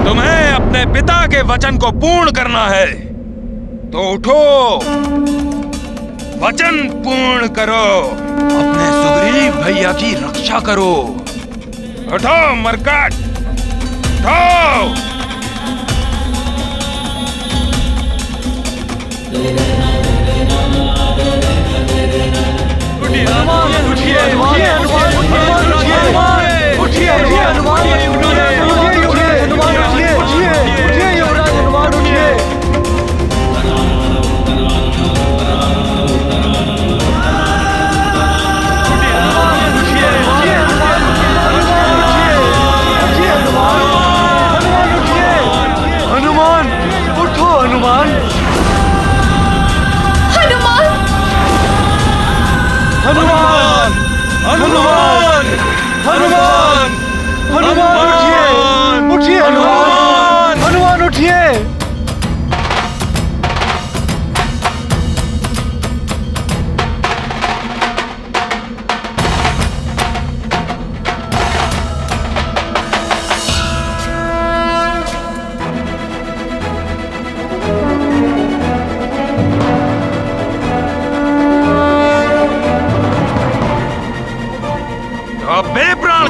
तुम्हें अपने पिता के वचन को पूर्ण करना है, तो उठो, वचन पूर्ण करो, अपने सुग्रीव भैया की रक्षा करो। उठो मरकट, उठो।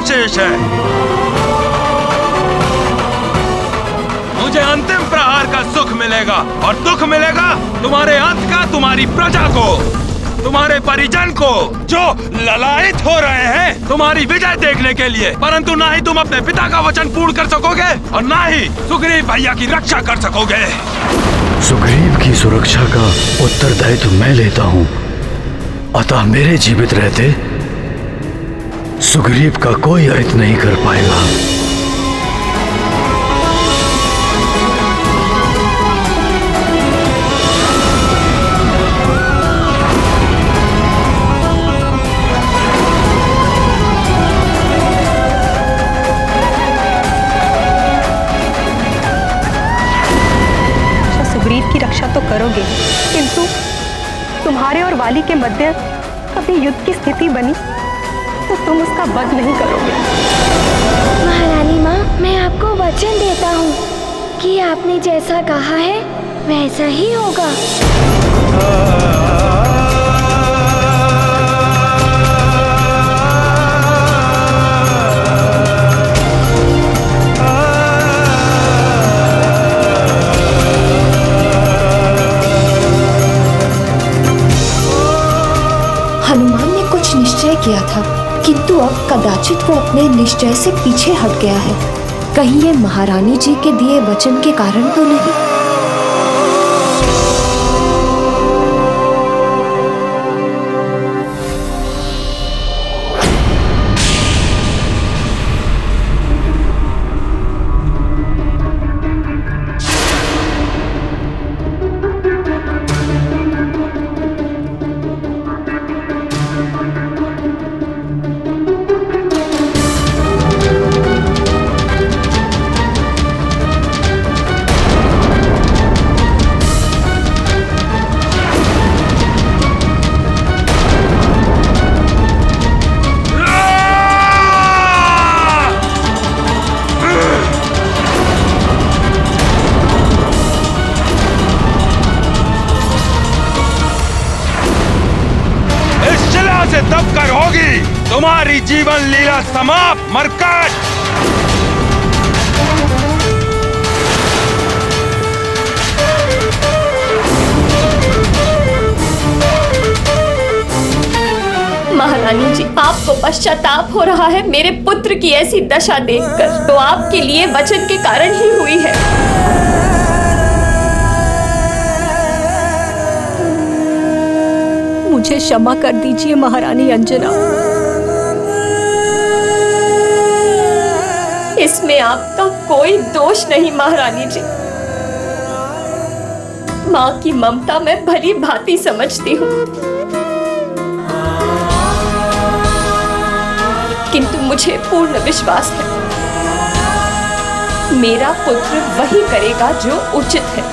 शेष है। मुझे अंतिम प्रहार का सुख मिलेगा और दुख मिलेगा तुम्हारे अंत का, तुम्हारी प्रजा को, तुम्हारे परिजन को, जो ललायित हो रहे हैं तुम्हारी विजय देखने के लिए। परंतु ना ही तुम अपने पिता का वचन पूर्ण कर सकोगे और ना ही सुग्रीव भैया की रक्षा कर सकोगे। सुग्रीव की सुरक्षा का उत्तरदायित्व मैं लेता हूँ, अतः मेरे जीवित रहते सुग्रीव का कोई अहित नहीं कर पाएगा। सुग्रीव की रक्षा तो करोगे, किंतु तुम्हारे और वाली के मध्य कभी युद्ध की स्थिति बनी तो तुम उसका वध नहीं करोगे। महारानी माँ, मैं आपको वचन देता हूँ कि आपने जैसा कहा है वैसा ही होगा। हनुमान ने कुछ निश्चय किया था, किंतु अब कदाचित वो अपने निश्चय से पीछे हट गया है। कहीं ये महारानी जी के दिए वचन के कारण तो नहीं? तब कर होगी तुम्हारी जीवन लीला समाप्त मरकट। महारानी जी, आपको पश्चाताप हो रहा है मेरे पुत्र की ऐसी दशा देखकर, तो आपके लिए वचन के कारण ही हुई है। मुझे क्षमा कर दीजिए महारानी अंजना। इसमें आपका कोई दोष नहीं महारानी जी। माँ की ममता मैं भली भांति समझती हूँ, किंतु मुझे पूर्ण विश्वास है मेरा पुत्र वही करेगा जो उचित है,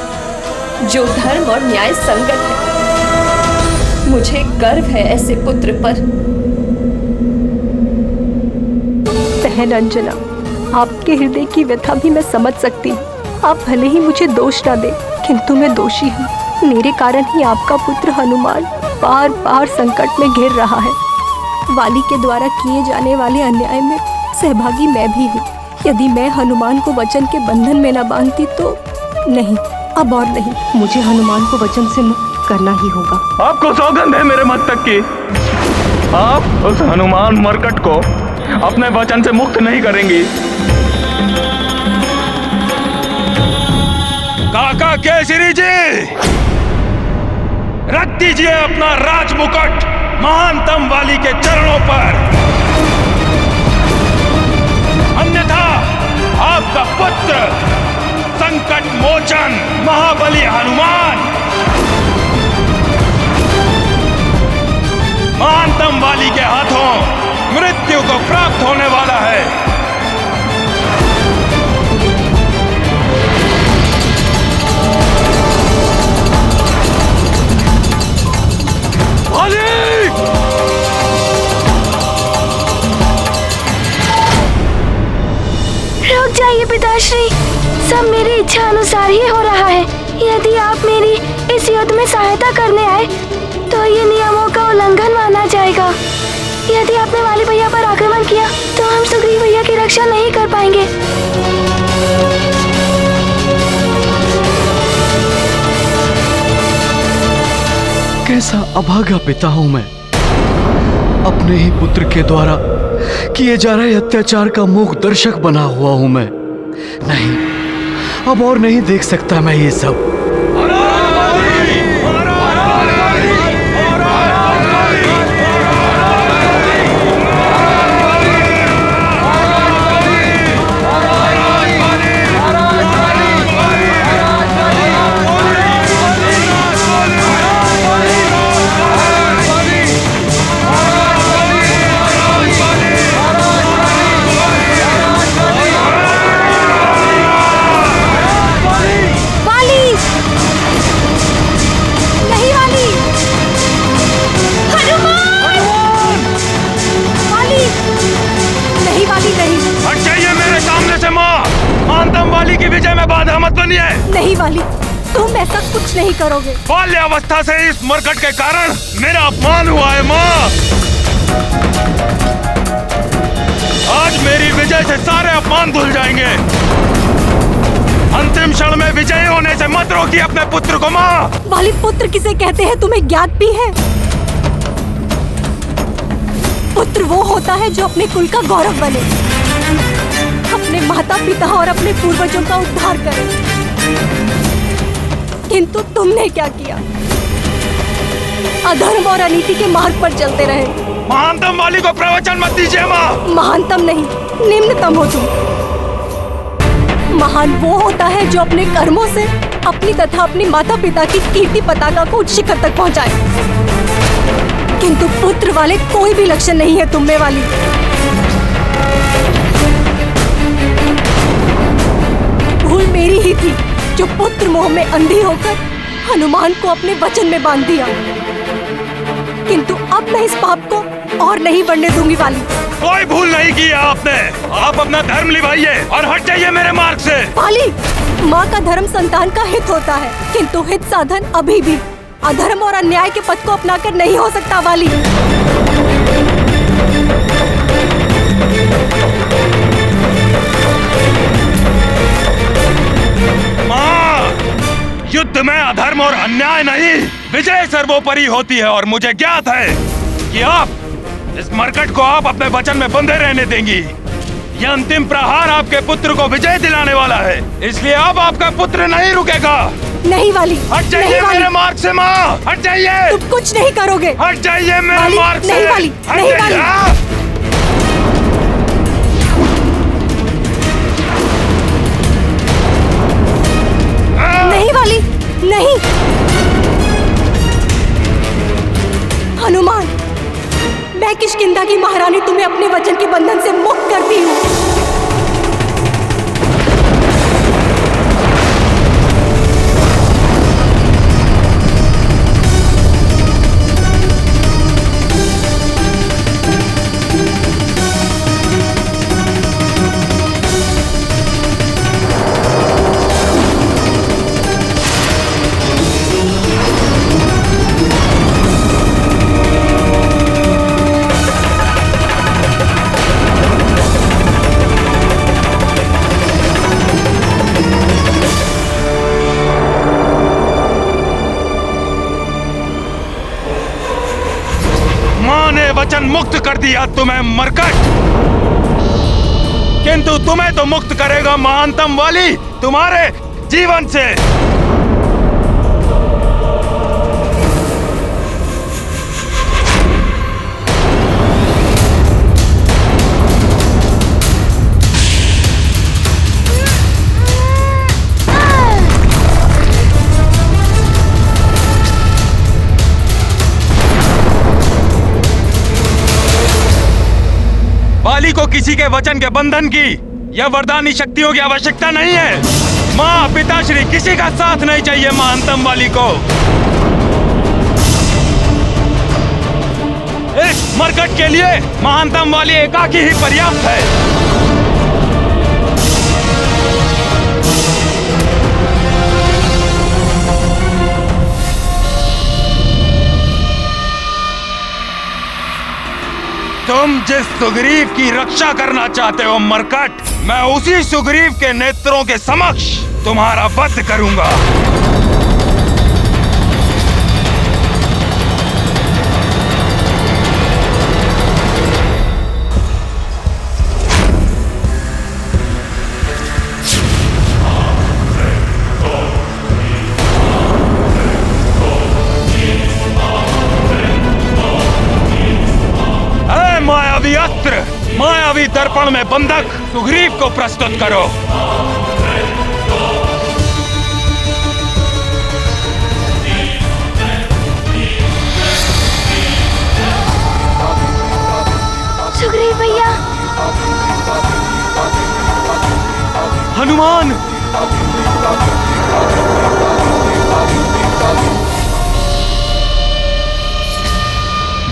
जो धर्म और न्याय संगत है। मुझे गर्व है ऐसे पुत्र पर। बहन अंजना, आपके हृदय की व्यथा भी मैं समझ सकती हूँ। आप भले ही मुझे दोष ना दे, किंतु मैं दोषी हूँ। मेरे कारण ही आपका पुत्र हनुमान बार बार संकट में घिर रहा है। वाली के द्वारा किए जाने वाले अन्याय में सहभागी मैं भी हूँ। यदि मैं हनुमान को वचन के बंधन में न बांधती तो नहीं, अब और नहीं, मुझे हनुमान को वचन से मुक्त करना ही होगा। आपको सौगंध है मेरे मस्तक की, आप उस हनुमान मरकट को अपने वचन से मुक्त नहीं करेंगी। काका केसरी जी, रख दीजिए अपना राजमुकुट महानतम वाली के चरणों पर, अन्यथा आपका पुत्र संकट मोचन महाबली हनुमान महानतम वाली के हाथों मृत्यु को प्राप्त होने वाला है। रुक जाइए पिताश्री, सब मेरी इच्छा अनुसार ही हो रहा है। यदि आप मेरी इस युद्ध में सहायता करने आए तो ये नियमों का उल्लंघन माना जाएगा। यदि आपने वाली भैया पर आक्रमण किया तो हम सुग्रीव भैया की रक्षा नहीं कर पाएंगे। कैसा अभागा पिता हूं मैं, अपने ही पुत्र के द्वारा किए जा रहे अत्याचार का मूक दर्शक बना हुआ हूं मैं। नहीं, अब और नहीं देख सकता मैं ये सब। नहीं वाली, तुम ऐसा कुछ नहीं करोगे। बाल्यावस्था से इस मरकट के कारण मेरा अपमान हुआ है माँ। आज मेरी विजय से सारे अपमान धुल जाएंगे। अंतिम क्षण में विजयी होने से मत रोकिए अपने पुत्र को माँ। वाली, पुत्र किसे कहते हैं तुम्हें ज्ञात भी है? पुत्र वो होता है जो अपने कुल का गौरव बने, अपने माता पिता और अपने पूर्वजों का उद्धार करे। किंतु तुमने क्या किया? अधर्म और अनीति के मार्ग पर चलते रहे। महानतम वाली को प्रवचन मत दीजिए माँ। महानतम नहीं, निम्नतम हो तुम। महान वो होता है जो अपने कर्मों से अपनी तथा अपनी माता पिता की कीर्ति पताका को उच्च शिखर तक पहुंचाए। किंतु पुत्र वाले कोई भी लक्षण नहीं है तुम में वाली। भूल मेरी ही थी जो पुत्र मोह में अंधी होकर हनुमान को अपने वचन में बांध दिया। किंतु अब मैं इस पाप को और नहीं बढ़ने दूंगी वाली। कोई भूल नहीं की है आपने। आप अपना धर्म निभाइए और हट जाइए मेरे मार्ग से। वाली, माँ का धर्म संतान का हित होता है, किंतु हित साधन अभी भी अधर्म और अन्याय के पथ को अपनाकर नहीं हो सकता वाली। माँ, युद्ध में अधर्म और अन्याय नहीं, विजय सर्वोपरि होती है। और मुझे ज्ञात है कि आप इस मरकट को आप अपने वचन में बंधे रहने देंगी। यह अंतिम प्रहार आपके पुत्र को विजय दिलाने वाला है, इसलिए अब आपका पुत्र नहीं रुकेगा। नहीं वाली, हट जाइए मेरे मार्ग से माँ, हट जाइए। तुम कुछ नहीं करोगे। हट जाइए मेरे मार्ग से। नहीं वाली, नहीं वाली। नहीं वाली, नहीं। हनुमान, मैं किष्किंधा की महारानी तुम्हें अपने वचन के बंधन से मुक्त करती हूँ। मुक्त कर दिया तुम्हें मरकट, किंतु तुम्हें तो मुक्त करेगा महानतम वाली तुम्हारे जीवन से। बाली को किसी के वचन के बंधन की या वरदानी शक्तियों की आवश्यकता नहीं है। माँ पिताश्री किसी का साथ नहीं चाहिए महानतम वाली को। इस मरकट के लिए महानतम वाली एकाकी ही पर्याप्त है। तुम जिस सुग्रीव की रक्षा करना चाहते हो मरकट, मैं उसी सुग्रीव के नेत्रों के समक्ष तुम्हारा वध करूंगा। मायावी अस्त्र, मायावी दर्पण में बंधक सुग्रीव को प्रस्तुत करो। सुग्रीव भैया। हनुमान!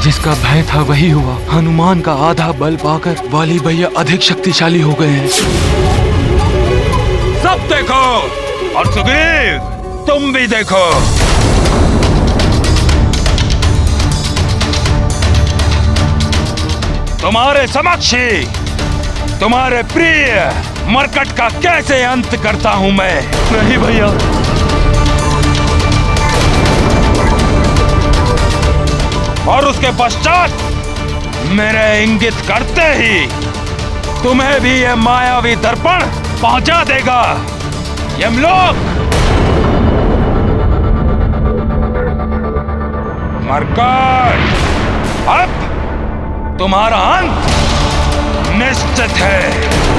जिसका भय था वही हुआ। हनुमान का आधा बल पाकर वाली भैया अधिक शक्तिशाली हो गए हैं। सब देखो, और सुग्रीव तुम भी देखो। तुम्हारे समक्ष ही तुम्हारे प्रिय मरकट का कैसे अंत करता हूं मैं। नहीं भैया, और उसके पश्चात मेरे इंगित करते ही तुम्हें भी ये मायावी दर्पण पहुंचा देगा यमलोक। मरकट, अब तुम्हारा अंत निश्चित है।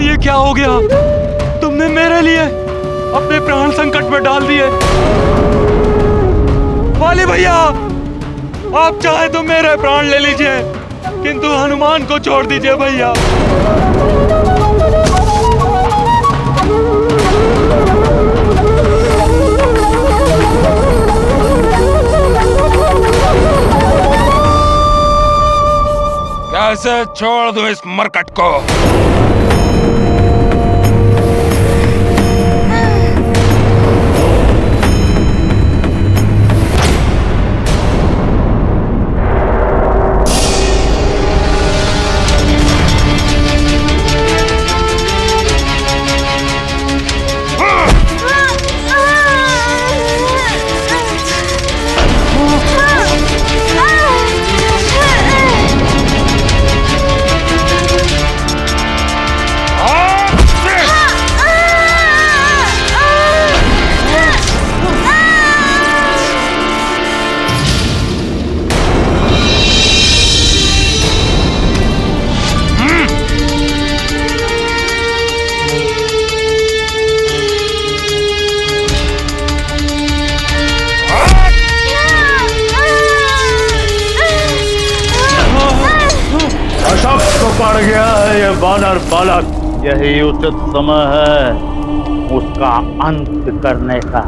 ये क्या हो गया? तुमने मेरे लिए अपने प्राण संकट में डाल दिए। वाली भैया, आप चाहे तो मेरे प्राण ले लीजिए, किंतु हनुमान को छोड़ दीजिए भैया। कैसे छोड़ दूं इस मरकट को? पड़ गया है ये वानर बालक, यही उचित समय है उसका अंत करने का।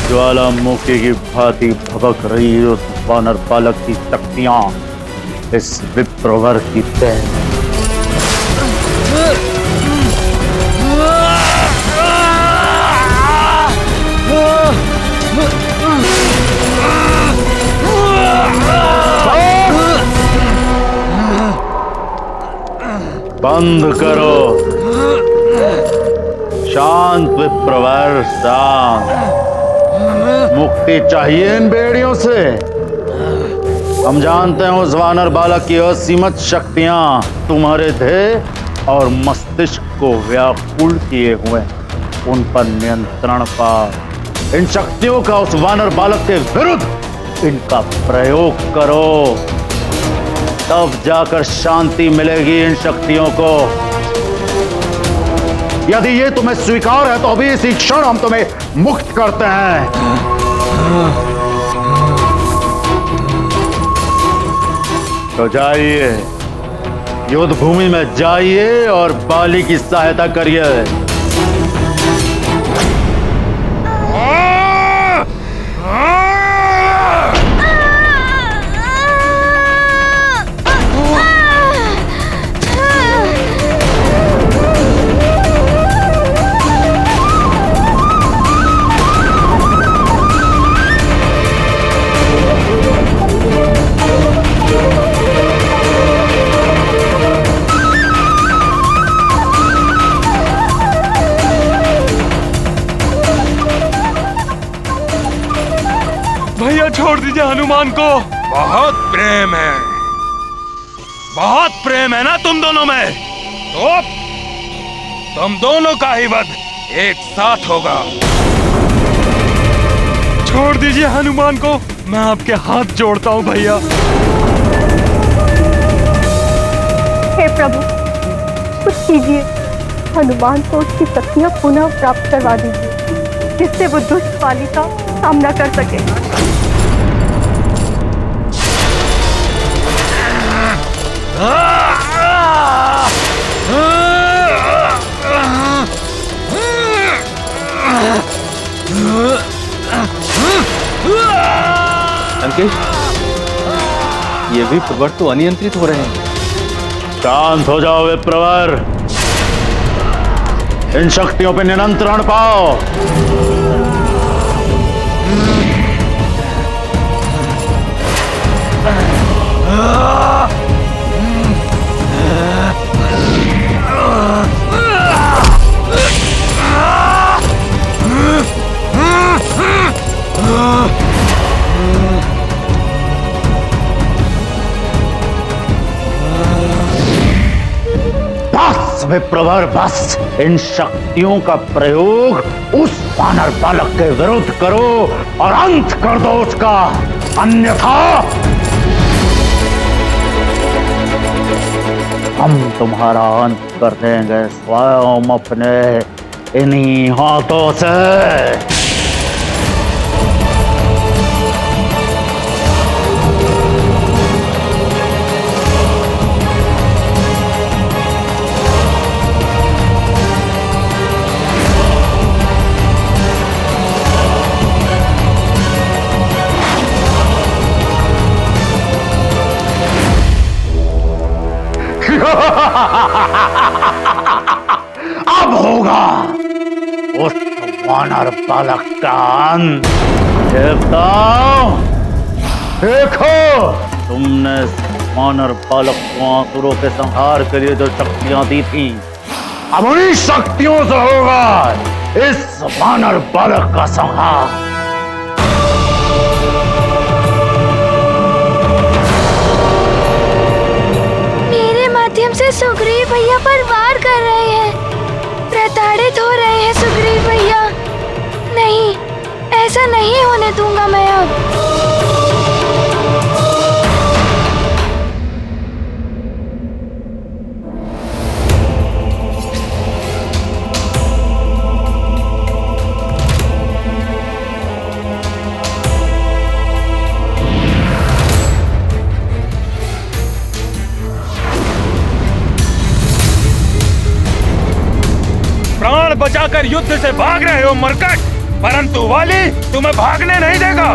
ज्वालामुखी की भांति भभक रही उस वानर बालक की शक्तियां इस विप्रवर की तय। बंद करो, शांत विप्रवर शांत। मुक्ति चाहिए इन बेड़ियों से। हम जानते हैं उस वानर बालक की असीमित शक्तियां तुम्हारे देह और मस्तिष्क को व्याकुल किए हुए, उन पर नियंत्रण पा। इन शक्तियों का उस वानर बालक के विरुद्ध इनका प्रयोग करो, तब जाकर शांति मिलेगी इन शक्तियों को। यदि ये तुम्हें स्वीकार है तो अभी इसी क्षण हम तुम्हें मुक्त करते हैं। तो जाइए, युद्ध भूमि में जाइए और बाली की सहायता करिए। भैया छोड़ दीजिए हनुमान को। बहुत प्रेम है, बहुत प्रेम है ना तुम दोनों में, तो तुम दोनों का ही वध एक साथ होगा। छोड़ दीजिए हनुमान को, मैं आपके हाथ जोड़ता हूँ भैया। हे प्रभु, कुछ कीजिए, हनुमान को उसकी शक्तियां पुनः प्राप्त करवा दीजिए, जिससे वो दुष्ट बाली का सामना कर सके। लंकेश, ये भी प्रवर तो अनियंत्रित हो रहे हैं। शांत हो जाओ विप्रवर, इन शक्तियों पे नियंत्रण पाओ। विप्रवर बस, इन शक्तियों का प्रयोग उस वानर बालक के विरुद्ध करो और अंत कर दो उसका, अन्यथा हम तुम्हारा अंत कर देंगे स्वयं अपने इन्हीं हाथों से। अब होगा उस वानर बालक का अंत। देवताओं, देखो, तुमने वानर बालक को आसुरों के संहार के लिए जो शक्तियां दी थी, अब उन्हीं शक्तियों से होगा इस वानर बालक का संहार। माध्यम से सुग्रीव भैया पर वार कर रहे हैं, प्रताड़ित हो रहे हैं सुग्रीव भैया। नहीं, ऐसा नहीं होने दूंगा मैं अब। प्राण बचाकर युद्ध से भाग रहे हो मरकट, परंतु वाली तुम्हें भागने नहीं देगा।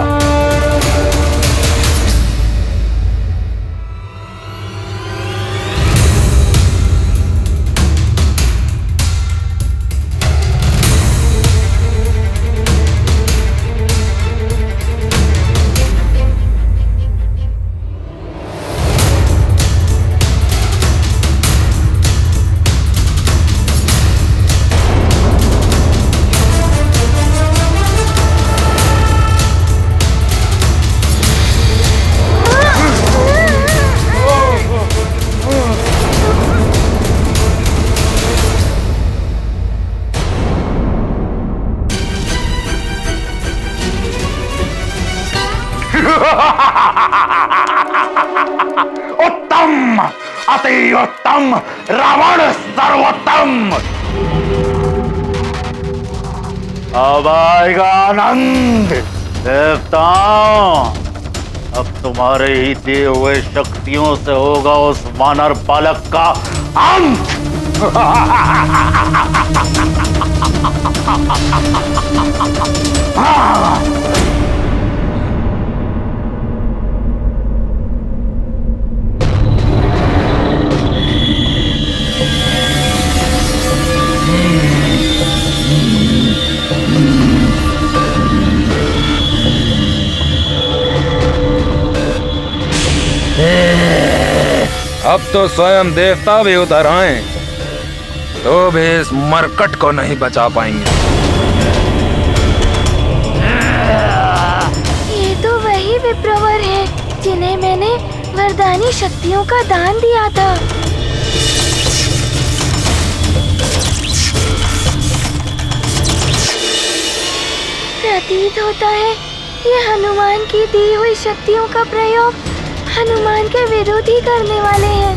उत्तम, अति उत्तम, रावण सर्वोत्तम। अब आएगा आनंद। देवताओं, अब तुम्हारे ही दिए हुए शक्तियों से होगा उस वानर बालक का अंत। अब तो स्वयं देवता भी उतर आए तो भी इस मरकट को नहीं बचा पाएंगे। ये तो वही विप्रवर हैं जिन्हें मैंने वरदानी शक्तियों का दान दिया था। प्रतीत होता है ये हनुमान की दी हुई शक्तियों का प्रयोग हनुमान के विरुद्ध ही करने वाले हैं।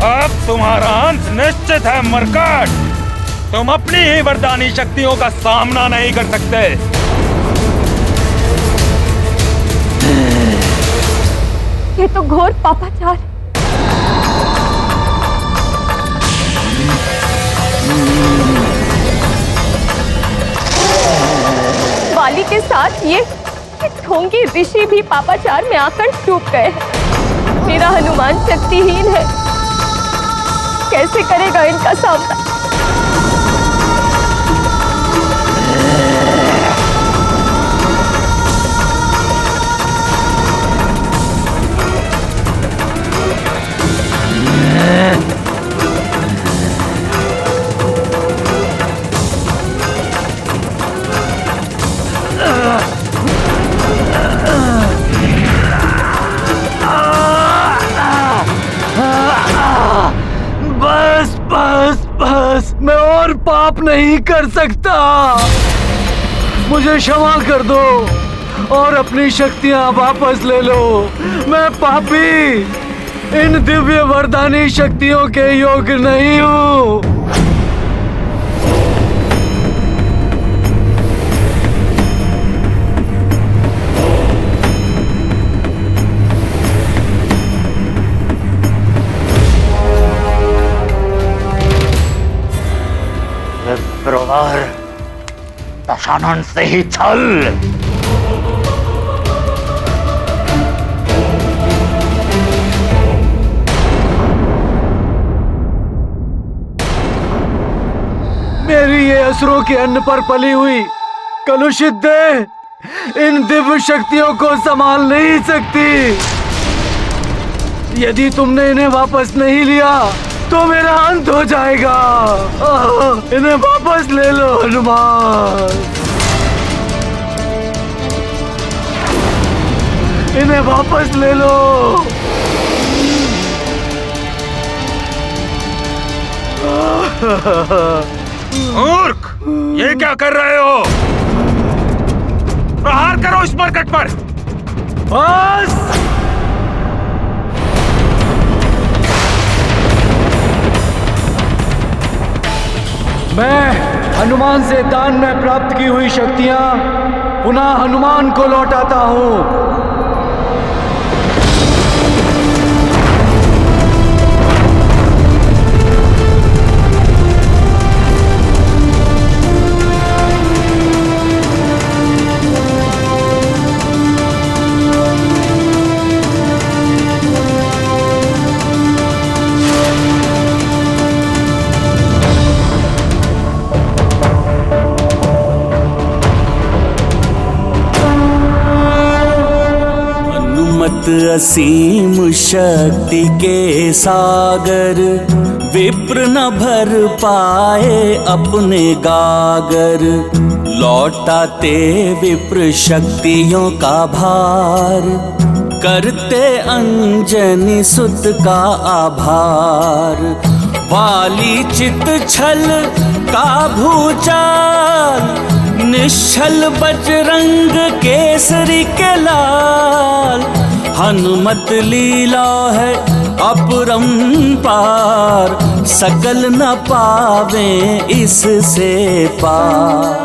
अब तुम्हारा अंत निश्चित है मरकट। तुम अपनी ही वरदानी शक्तियों का सामना नहीं कर सकते। ये तो घोर पापाचार है। वाली के साथ ये ढोंगी ऋषि भी पापाचार में आकर डूब गए हैं। मेरा हनुमान शक्तिहीन है, कैसे करेगा इनका सामना? बस मैं और पाप नहीं कर सकता। मुझे क्षमा कर दो। और अपनी शक्तियां वापस ले लो। मैं पापी इन दिव्य वरदानी शक्तियों के योग्य नहीं हूँ। विप्रवर, दशानन से ही छल। मेरी ये असुरों के अन्न पर पली हुई कलुषित देह इन दिव्य शक्तियों को संभाल नहीं सकती। यदि तुमने इन्हें वापस नहीं लिया तो मेरा अंत हो जाएगा। इन्हें वापस ले लो हनुमान, इन्हें वापस ले लो। मूर्ख, ये क्या कर रहे हो? प्रहार करो इस मरकट पर। बस मैं हनुमान से दान में प्राप्त की हुई शक्तियां पुनः हनुमान को लौटाता हूं। असीम शक्ति के सागर, विप्र न भर पाए अपने गागर। लौटाते विप्र शक्तियों का भार, करते अंजनी सुत का आभार। वाली चित छल का भूचाल, निश्चल बजरंग केसरी के लाल। हनुमत लीला है अपरंपार, सकल न पावे इससे पार।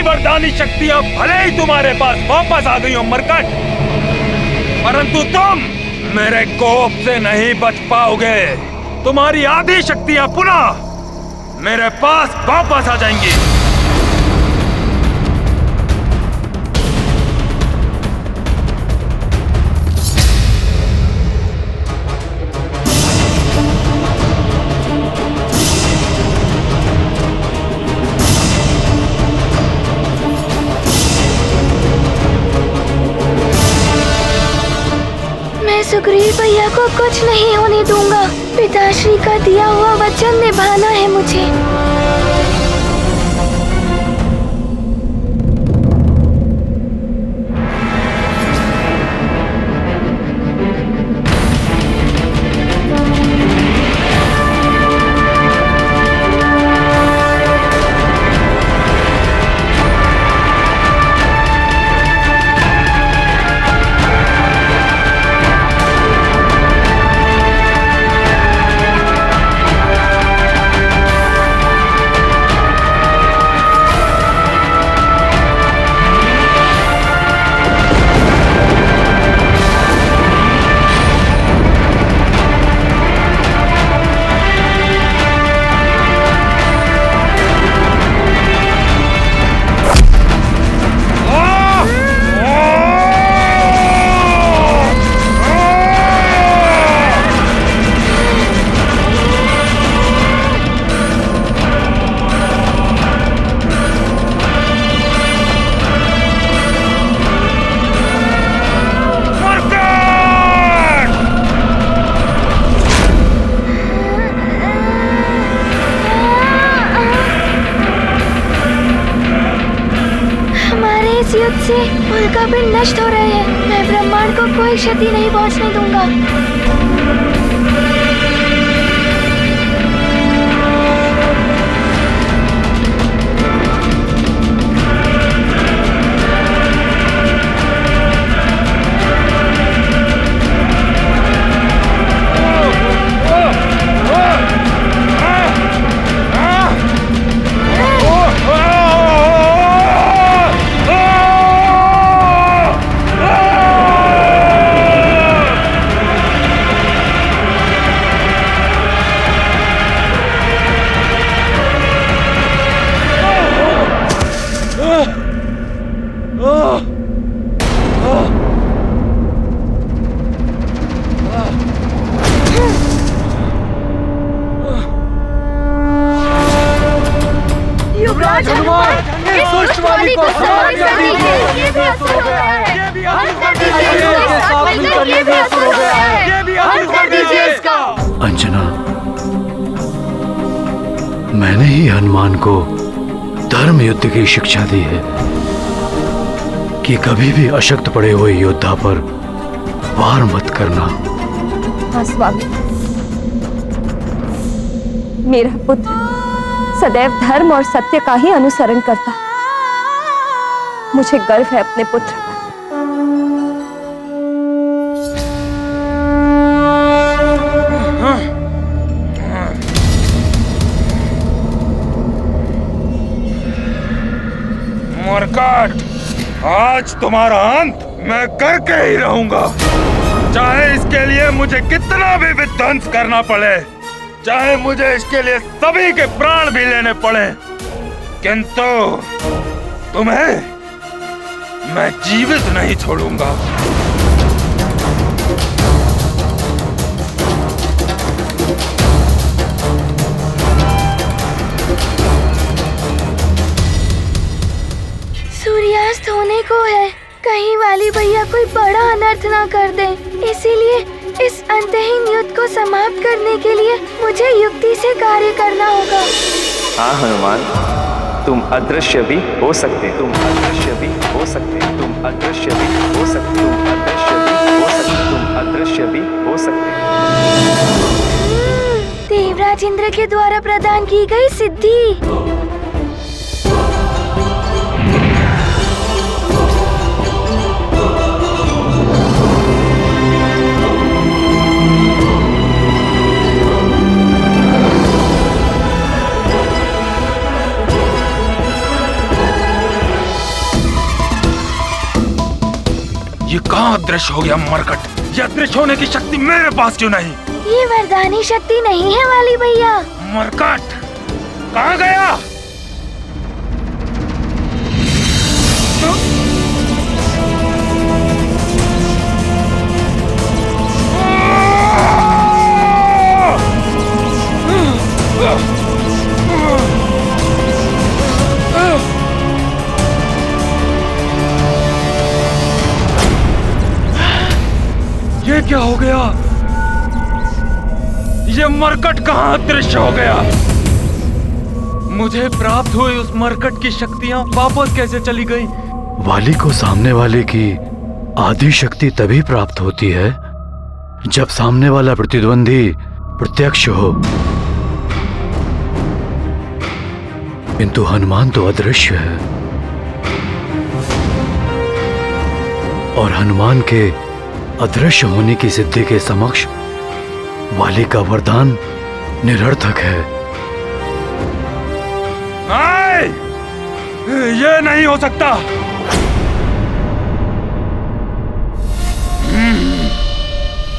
वरदानी शक्तियां भले ही तुम्हारे पास वापस आ गई हो मरकट, परंतु तुम मेरे कोप से नहीं बच पाओगे। तुम्हारी आधी शक्तियां पुनः मेरे पास वापस आ जाएंगी। सुग्रीव भैया को कुछ नहीं होने दूंगा। पिताश्री का दिया हुआ वचन निभाना है मुझे। क्षति नहीं पहुंचने दूंगा। युवराज हनुमान, इस दुष्ट वाली को समाप्त कर दीजिए। ये भी असुर हो गया है। अंत कर दीजिए इसका। ये भी असुर हो गया है। अंत कर दीजिए इसका। अंजना, मैंने ही हनुमान को धर्म युद्ध की शिक्षा दी है कि कभी भी अशक्त पड़े हुए योद्धा पर वार मत करना। हाँ स्वामी, मेरा पुत्र सदैव धर्म और सत्य का ही अनुसरण करता। मुझे गर्व है अपने पुत्र पर। मरकट, आज तुम्हारा अंत मैं करके ही रहूंगा, चाहे इसके लिए मुझे कितना भी विध्वंस करना पड़े, चाहे मुझे इसके लिए सभी के प्राण भी लेने पड़े, किंतु तुम्हें मैं जीवित नहीं छोड़ूंगा। सूर्यास्त होने को है, कहीं वाली भैया कोई बड़ा अनर्थ ना कर दे, इसीलिए इस अंतहीन युद्ध को समाप्त करने के लिए मुझे युक्ति से कार्य करना होगा। हाँ हनुमान, तुम अदृश्य भी हो सकते, तुम अदृश्य भी हो सकते, तुम अदृश्य भी हो सकते, तुम अदृश्य भी हो सकते, तुम अदृश्य भी हो सकते। देवराज इंद्र के द्वारा प्रदान की गई सिद्धि। ये कहाँ अदृश्य हो गया मरकट? ये अदृश्य होने की शक्ति मेरे पास क्यों नहीं? ये वरदानी शक्ति नहीं है वाली भैया। मरकट कहाँ गया? ये क्या हो गया? ये मरकट कहाँ अदृश्य हो गया? मुझे प्राप्त हुई उस मरकट की शक्तियां वापस कैसे चली गई? वाली को सामने वाले की आदि शक्ति तभी प्राप्त होती है जब सामने वाला प्रतिद्वंदी प्रत्यक्ष हो, किंतु हनुमान तो अदृश्य है और हनुमान के अदृश्य होने की सिद्धि के समक्ष वाली का वरदान निरर्थक है। नहीं, ये नहीं हो सकता।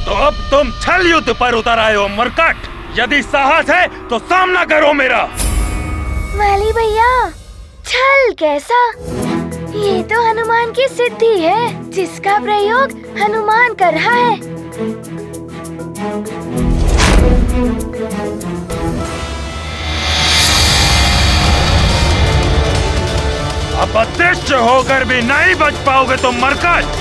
तो अब तुम छल युद्ध पर उतर आए हो मरकट। यदि साहस है तो सामना करो मेरा। वाली भैया, छल कैसा? ये तो हनुमान की सिद्धि है जिसका प्रयोग हनुमान कर रहा है। अब अदृश्य होकर भी नहीं बच पाओगे तुम मरकट।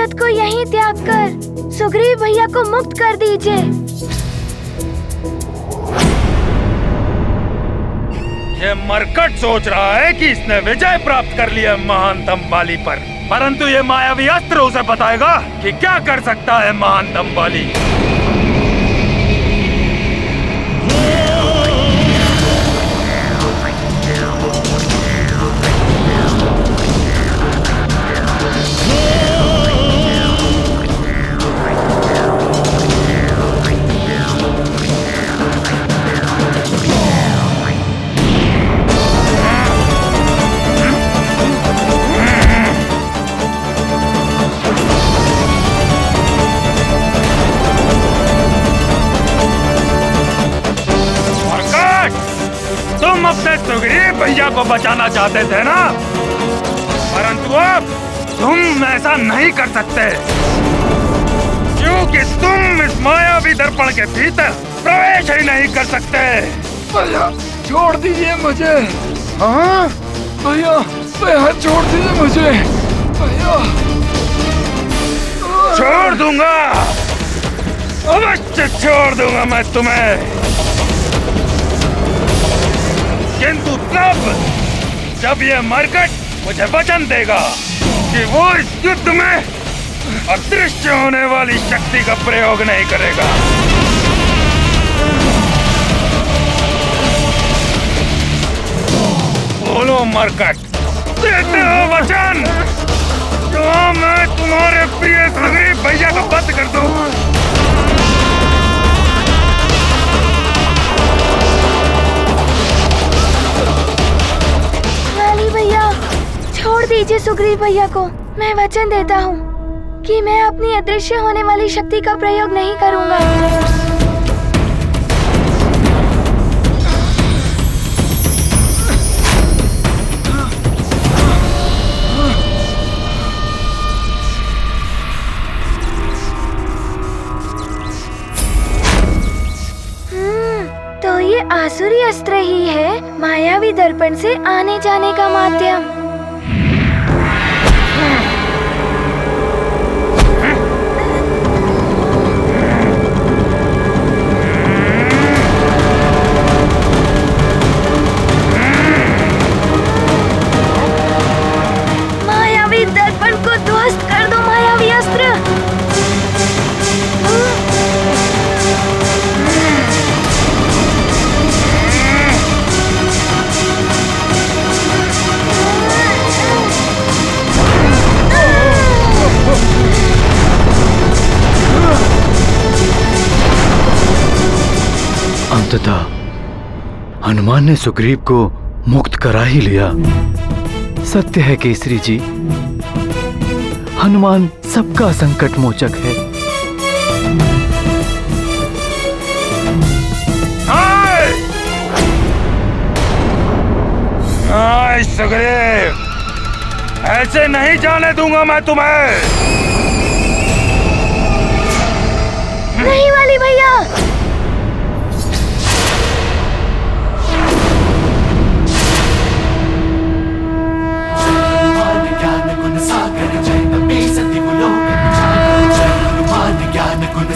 रथ को यहीं त्याग कर सुग्रीव भैया को मुक्त कर दीजिए। ये मरकट सोच रहा है कि इसने विजय प्राप्त कर लिया महानतम बाली पर, परंतु ये मायावी अस्त्र उसे बताएगा कि क्या कर सकता है महानतम बाली। तुम अपने सुग्रीव भैया को बचाना चाहते थे ना, परंतु अब तुम ऐसा नहीं कर सकते, क्योंकि तुम इस मायावी दर्पण के भीतर प्रवेश ही नहीं कर सकते। भैया छोड़ दीजिए मुझे। हाँ भैया, भैया छोड़ दीजिए मुझे भैया। छोड़ दूंगा, अवश्य छोड़ दूंगा मैं तुम्हें, किंतु तब जब ये मरकट मुझे वचन देगा कि वो इस युद्ध में अदृश्य होने वाली शक्ति का प्रयोग नहीं करेगा। बोलो मरकट, देते हो वचन तो मैं तुम्हारे प्रिय सुग्रीव भैया का वध कर दूं। भैया छोड़ दीजिए सुग्रीव भैया को। मैं वचन देता हूँ कि मैं अपनी अदृश्य होने वाली शक्ति का प्रयोग नहीं करूँगा। तो ये आसुरी अस्त्र ही है मायावी दर्पण से आने जाने का माध्यम। मायावी दर्पण को ध्वस्त कर दो मायावी अस्त्र। अंततः हनुमान ने सुग्रीव को मुक्त करा ही लिया। सत्य है केसरी जी, हनुमान सबका संकट मोचक है। हाय सुग्रीव, ऐसे नहीं जाने दूंगा मैं तुम्हें। नहीं वाली भैया,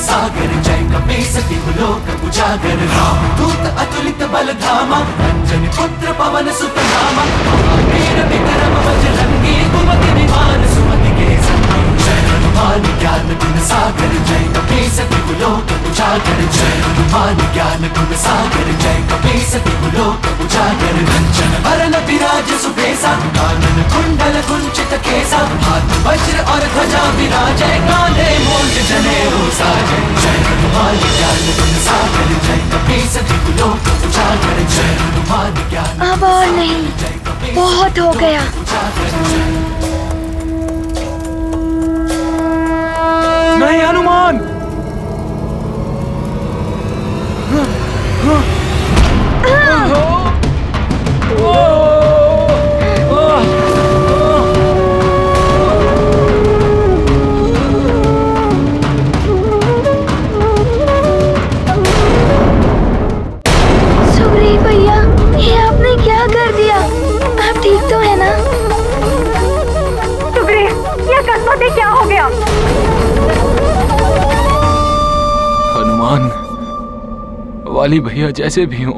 सागर जय कपीसति लोक उजागर, रामदूत अतुलित बल धामा, अंजनी पुत्र पवन सुत नामा, महावीर विक्रम बजरंगी, कुमति निवार सुमति के संगी। जय हनुमान ज्ञान गुण सागर जय कपीसति लोक उजागर, जय हनुमान ज्ञान गुण सागर जय कपीसति लोक उजागर। कंचन वरन विराज सुबेसा, कानन कुंडल कुंचित केसा, हाथ वज्र और ध्वजा विराजय, कांधे मूंज जनेऊ साजय। जय हनुमान ज्ञान गुण सागर जय कपीसति लोक उजागर, जय हनुमान ज्ञान। अब और नहीं, बहुत हो गया। नहीं हनुमान, सुग्रीव भैया, ये आपने क्या कर दिया? आप ठीक तो है ना? हो गया? हनुमान, वाली भैया जैसे भी हो,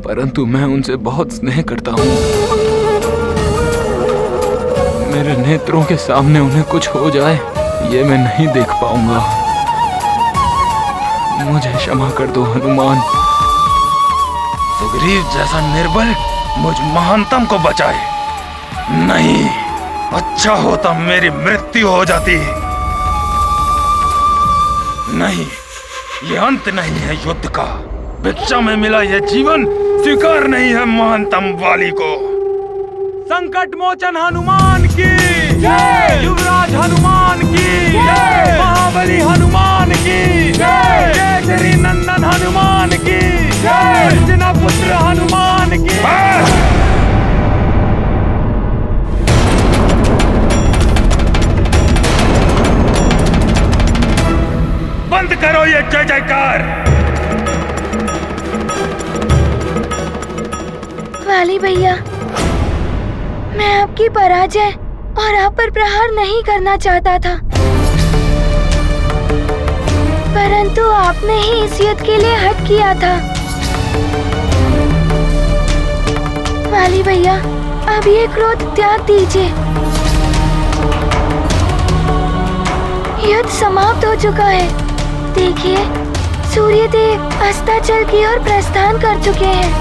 परंतु मैं उनसे बहुत स्नेह करता हूँ। मेरे नेत्रों के सामने उन्हें कुछ हो जाए, ये मैं नहीं देख पाऊंगा। मुझे क्षमा कर दो हनुमान। सुग्रीव जैसा निर्बल मुझ महानतम को बचाए। नहीं, अच्छा होता मेरी मृत्यु हो जाती। नहीं, ये अंत नहीं है युद्ध का। भिक्षा में मिला यह जीवन स्वीकार नहीं है महानतम वाली को। संकट मोचन हनुमान की जय, युवराज हनुमान की जय, महाबली हनुमान की जय, केसरी नंदन हनुमान की जय, अर्जुना पुत्र हनुमान की। बंद करो ये जय जयकार। वाली भैया, मैं आपकी पराजय और आप पर प्रहार नहीं करना चाहता था, परंतु आपने ही इस युद्ध के लिए हट किया था। वाली भैया, अब ये क्रोध त्याग दीजिए। युद्ध समाप्त हो चुका है। देखिए, सूर्यदेव अस्ताचल की ओर प्रस्थान कर चुके हैं।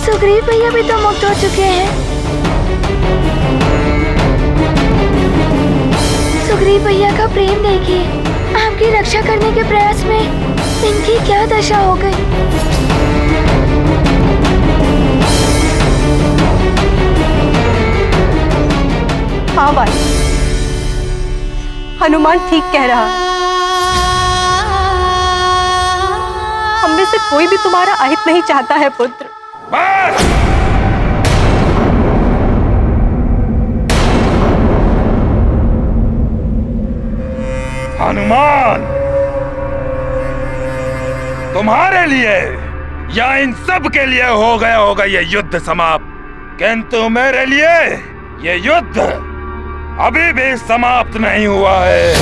सुग्रीव भैया भी तो मुक्त हो चुके हैं। सुग्रीव भैया का प्रेम देखिए, आपकी रक्षा करने के प्रयास में इनकी क्या दशा हो गई। हाँ भाई, हनुमान ठीक कह रहा है। हम में से कोई भी तुम्हारा अहित नहीं चाहता है पुत्र। बस! हनुमान, तुम्हारे लिए या इन सब के लिए हो गया होगा ये युद्ध समाप्त, किंतु मेरे लिए ये युद्ध अभी भी समाप्त नहीं हुआ है।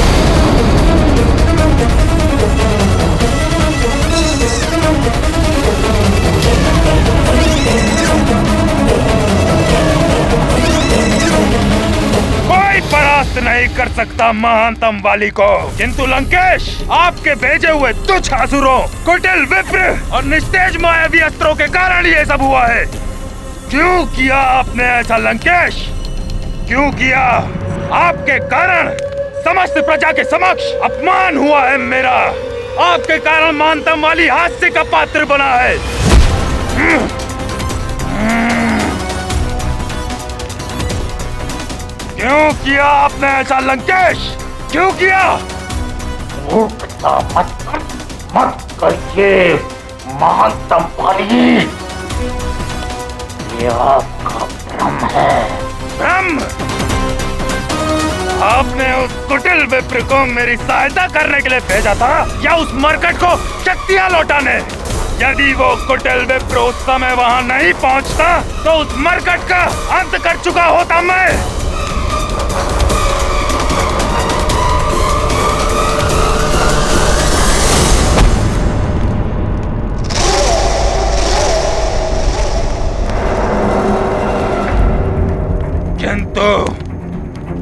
कोई परास्त नहीं कर सकता महानतम वाली को, किंतु लंकेश, आपके भेजे हुए तुच्छ असुरों, कुटिल विप्र और निस्तेज मायावी अस्त्रों के कारण ये सब हुआ है। क्यों किया आपने ऐसा लंकेश? क्यों किया? आपके कारण समस्त प्रजा के समक्ष अपमान हुआ है मेरा। आपके कारण महानतम वाली हास्य का पात्र बना है। क्यों किया आपने ऐसा लंकेश? क्यों किया? मत करिए महानतम वाली, ये आपका भ्रम है। भ्रम? आपने उस कुटिल विप्र को मेरी सहायता करने के लिए भेजा था या उस मरकट को शक्तियां लौटाने? यदि वो कुटिल विप्र उस समय वहां नहीं पहुंचता तो उस मरकट का अंत कर चुका होता मैं। किंतु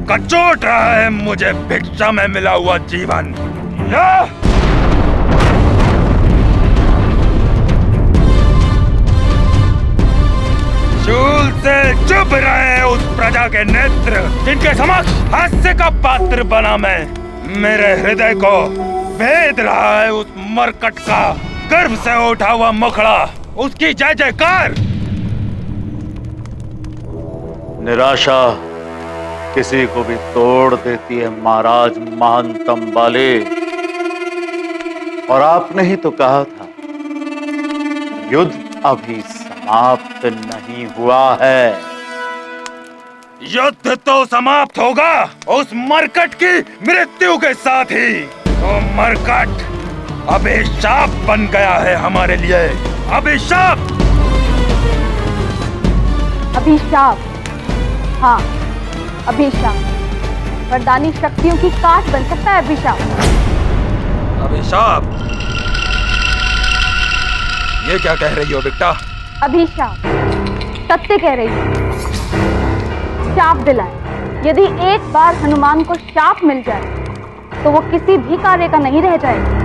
कचोट रहा है मुझे भिक्षा में मिला हुआ जीवन। शूल से चुभ रहे उस प्रजा के नेत्र जिनके समक्ष हास्य का पात्र बना मैं। मेरे हृदय को भेद रहा है उस मरकट का गर्भ से उठा हुआ मुखड़ा, उसकी जय जयकार। निराशा किसी को भी तोड़ देती है महाराज महानतम वाले। और आपने ही तो कहा था युद्ध अभी समाप्त नहीं हुआ है। युद्ध तो समाप्त होगा उस मरकट की मृत्यु के साथ ही। तो मरकट अभिशाप बन गया है हमारे लिए। अभिशाप। अभिशाप? हाँ, अभिशाप वरदानी शक्तियों की काट बन सकता है। अभिशाप अभिशाप? ये क्या कह रही हो बेटा? अभिशाप सत्य कह रही हूँ। शाप दिलाए। यदि एक बार हनुमान को शाप मिल जाए तो वो किसी भी कार्य का नहीं रह जाएगा।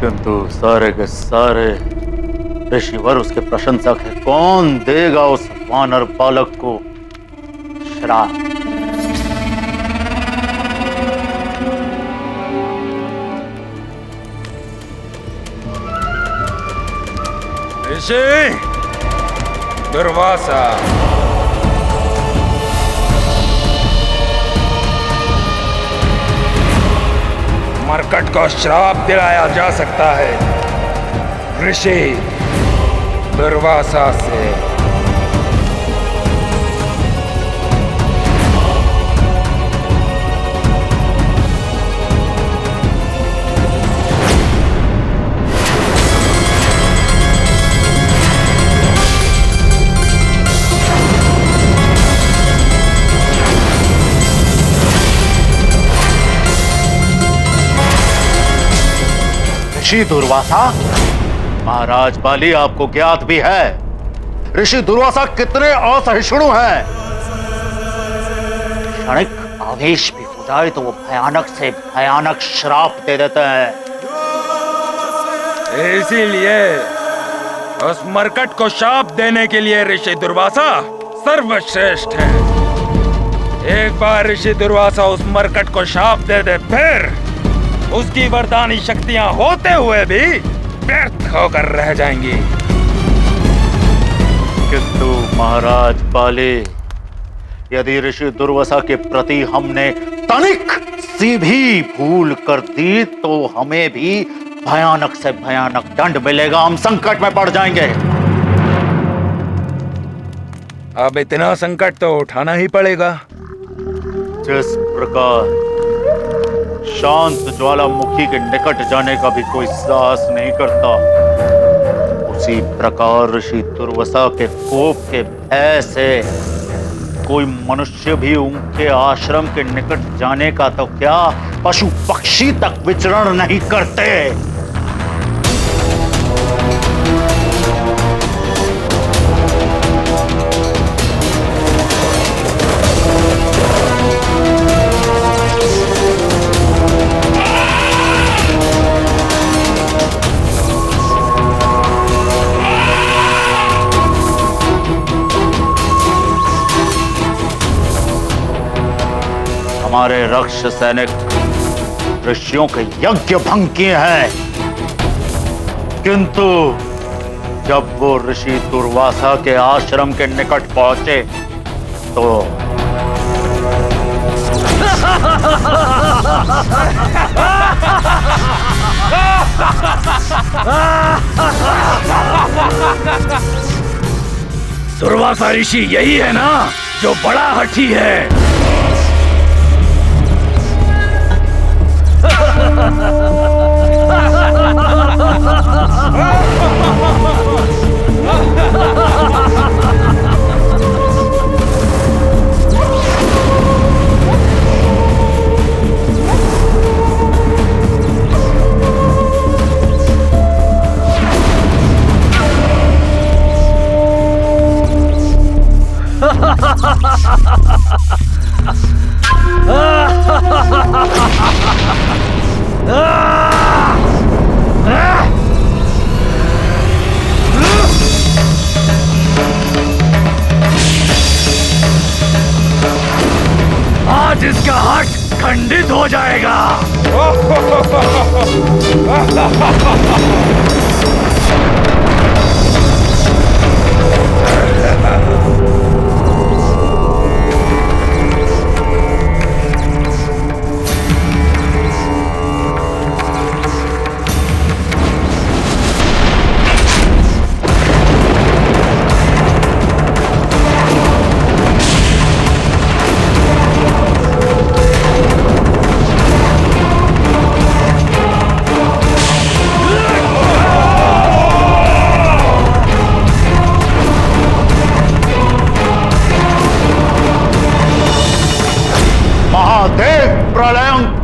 किंतु सारे के सारे ऋषिवर उसके प्रशंसक है। कौन देगा उस वानर बालक को श्राप? ऋषि दुर्वासा, मरकट को श्राप दिलाया जा सकता है ऋषि दुर्वासा से। ऋषि दुर्वासा? महाराज बाली आपको ज्ञात भी है ऋषि दुर्वासा कितने असहिष्णु हैं। क्षणिक आवेश भी हो जाए तो वो भयानक से भयानक श्राप दे देते हैं। इसीलिए उस मरकट को शाप देने के लिए ऋषि दुर्वासा सर्वश्रेष्ठ है। एक बार ऋषि दुर्वासा उस मरकट को शाप दे दे, फिर उसकी वरदानी शक्तियां होते हुए भी व्यर्थ होकर रह जाएंगी। किंतु महाराज बाले, यदि ऋषि दुर्वासा के प्रति हमने तनिक सी भी भूल कर दी तो हमें भी भयानक से भयानक दंड मिलेगा। हम संकट में पड़ जाएंगे। अब इतना संकट तो उठाना ही पड़ेगा। जिस प्रकार शांत ज्वालामुखी के निकट जाने का भी कोई साहस नहीं करता, उसी प्रकार ऋषि दुर्वासा के कोप के भय से कोई मनुष्य भी उनके आश्रम के निकट जाने का तो क्या, पशु पक्षी तक विचरण नहीं करते। हमारे रक्ष सैनिक ऋषियों के यज्ञ भंग किए हैं, किंतु जब वो ऋषि दुर्वासा के आश्रम के निकट पहुंचे तो दुर्वासा ऋषि यही है ना जो बड़ा हठी है। आज इसका हट खंडित हो जाएगा।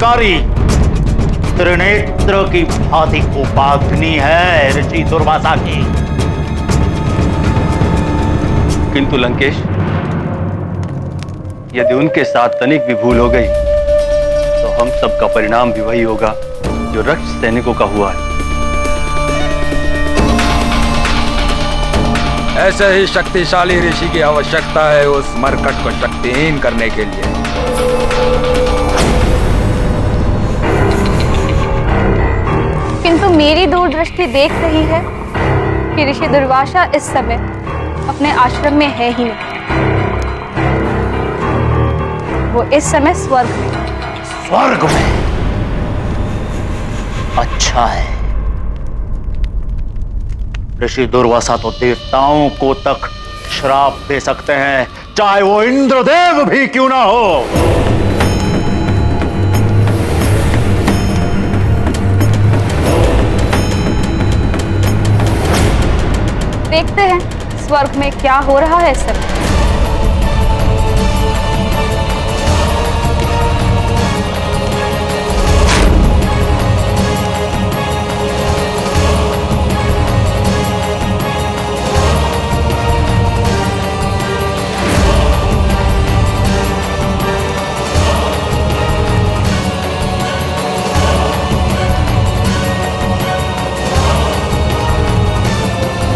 चिंगारी त्रिनेत्र की भांति उपाग्नि है ऋषि दुर्वासा की। किंतु लंकेश, यदि उनके साथ तनिक भी भूल हो गई तो हम सबका परिणाम भी वही होगा जो रक्त सैनिकों का हुआ है। ऐसे ही शक्तिशाली ऋषि की आवश्यकता है उस मरकट को शक्तिहीन करने के लिए। किंतु मेरी दूरदृष्टि देख रही है कि ऋषि दुर्वासा इस समय अपने आश्रम में है ही नहीं। वो इस समय स्वर्ग में। स्वर्ग में? अच्छा है। ऋषि दुर्वासा तो देवताओं को तक श्राप दे सकते हैं, चाहे वो इंद्रदेव भी क्यों ना हो। देखते हैं स्वर्ग में क्या हो रहा है इस समय।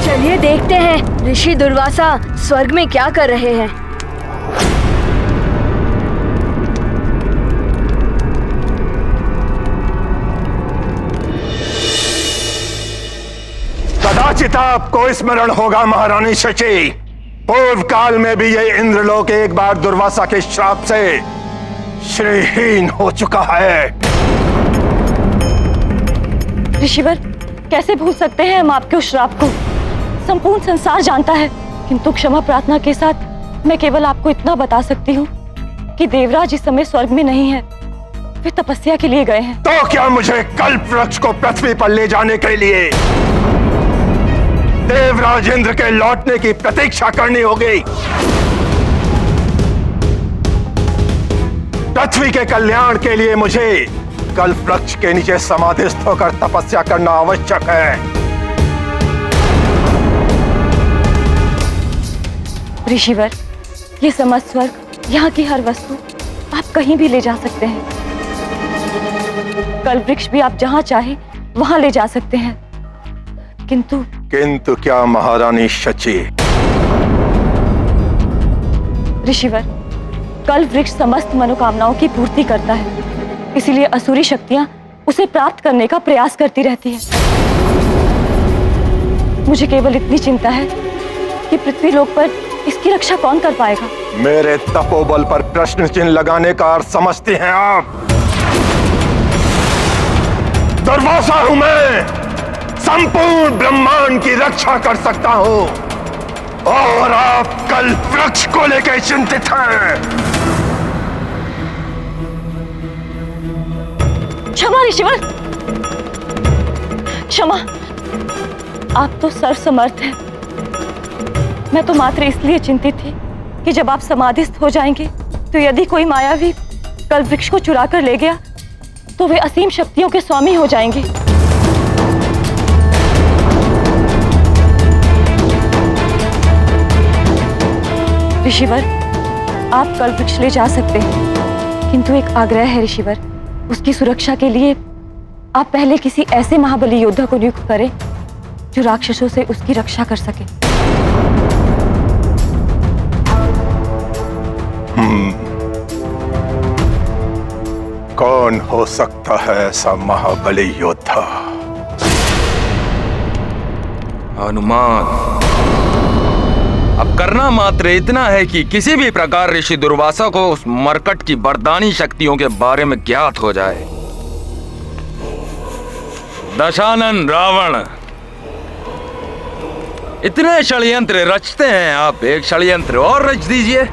चलिए देखते हैं ऋषि दुर्वासा स्वर्ग में क्या कर रहे हैं। कदाचित आपको स्मरण होगा महारानी शची, पूर्व काल में भी ये इंद्रलोक एक बार दुर्वासा के श्राप से श्रीहीन हो चुका है। ऋषिवर, कैसे भूल सकते हैं हम आपके उस श्राप को? संपूर्ण संसार जानता है, किंतु क्षमा प्रार्थना के साथ मैं केवल आपको इतना बता सकती हूँ कि देवराज इस समय स्वर्ग में नहीं है, वे तपस्या के लिए गए हैं। तो क्या मुझे कल्प वृक्ष को पृथ्वी पर ले जाने के लिए देवराज इंद्र के लौटने की प्रतीक्षा करनी होगी? पृथ्वी के कल्याण के लिए मुझे कल्प वृक्ष के नीचे समाधिस्थ होकर तपस्या करना आवश्यक है। ऋषिवर, ये समस्त स्वर्ग, यहाँ की हर वस्तु आप कहीं भी ले जा सकते हैं। कल्प वृक्ष भी आप जहाँ चाहे वहाँ ले जा सकते हैं। किंतु क्या महारानी शची? ऋषिवर, कल्प वृक्ष समस्त मनोकामनाओं की पूर्ति करता है, इसीलिए असुरी शक्तियाँ उसे प्राप्त करने का प्रयास करती रहती है। मुझे केवल इतनी चिंता है कि पृथ्वी लोक पर इसकी रक्षा कौन कर पाएगा? मेरे तपोबल पर प्रश्न चिन्ह लगाने का अर्थ समझते हैं आप? दुर्वासा हूं मैं, संपूर्ण ब्रह्मांड की रक्षा कर सकता हूं, और आप कल्प वृक्ष को लेकर चिंतित हैं। क्षमा ऋषिवर, क्षमा। आप तो सर्वसमर्थ हैं। मैं तो मात्र इसलिए चिंतित थी कि जब आप समाधिस्थ हो जाएंगे तो यदि कोई मायावी कल्प वृक्ष को चुरा कर ले गया तो वे असीम शक्तियों के स्वामी हो जाएंगे। ऋषिवर, आप कल्प वृक्ष ले जा सकते हैं, किंतु एक आग्रह है ऋषिवर, उसकी सुरक्षा के लिए आप पहले किसी ऐसे महाबली योद्धा को नियुक्त करें जो राक्षसों से उसकी रक्षा कर सके। कौन हो सकता है ऐसा महाबली योद्धा? हनुमान। अब करना मात्र इतना है कि किसी भी प्रकार ऋषि दुर्वासा को उस मरकट की वरदानी शक्तियों के बारे में ज्ञात हो जाए। दशानन रावण, इतने षड्यंत्र रचते हैं आप, एक षड्यंत्र और रच दीजिए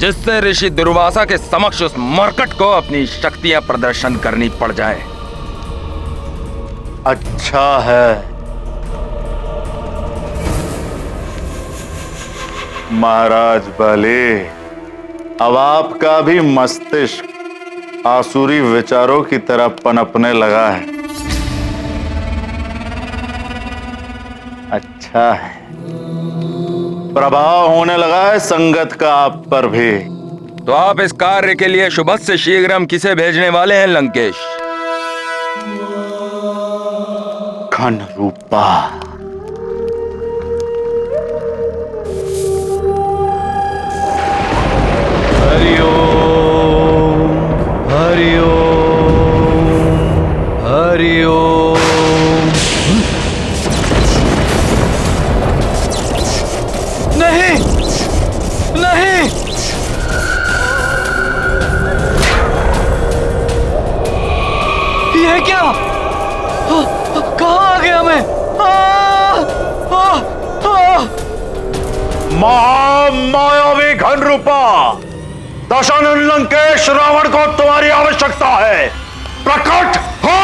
जिससे ऋषि दुर्वासा के समक्ष उस मरकट को अपनी शक्तियां प्रदर्शन करनी पड़ जाए। अच्छा है महाराज बले, अब आपका भी मस्तिष्क आसुरी विचारों की तरह पनपने लगा है। अच्छा है, प्रभाव होने लगा है संगत का आप पर भी। तो आप इस कार्य के लिए शुभस्य से शीघ्रम किसे भेजने वाले हैं लंकेश? घन रूपा। हरिओम हरिओम हरिओम। नहीं नहीं, ये क्या? कहाँ आ गया मैं? महामायावी घन रूपा, दशानन लंकेश रावण को तुम्हारी आवश्यकता है। प्रकट हो।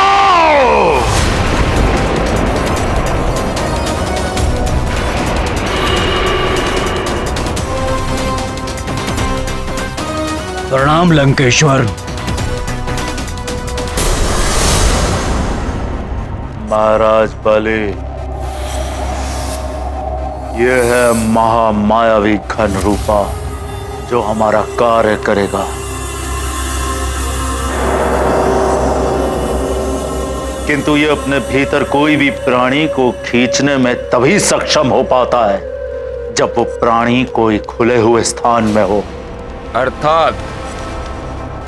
प्रणाम लंकेश्वर। महाराज बलि, यह है महामायावी घन रूपा जो हमारा कार्य करेगा। किंतु ये अपने भीतर कोई भी प्राणी को खींचने में तभी सक्षम हो पाता है जब वो प्राणी कोई खुले हुए स्थान में हो। अर्थात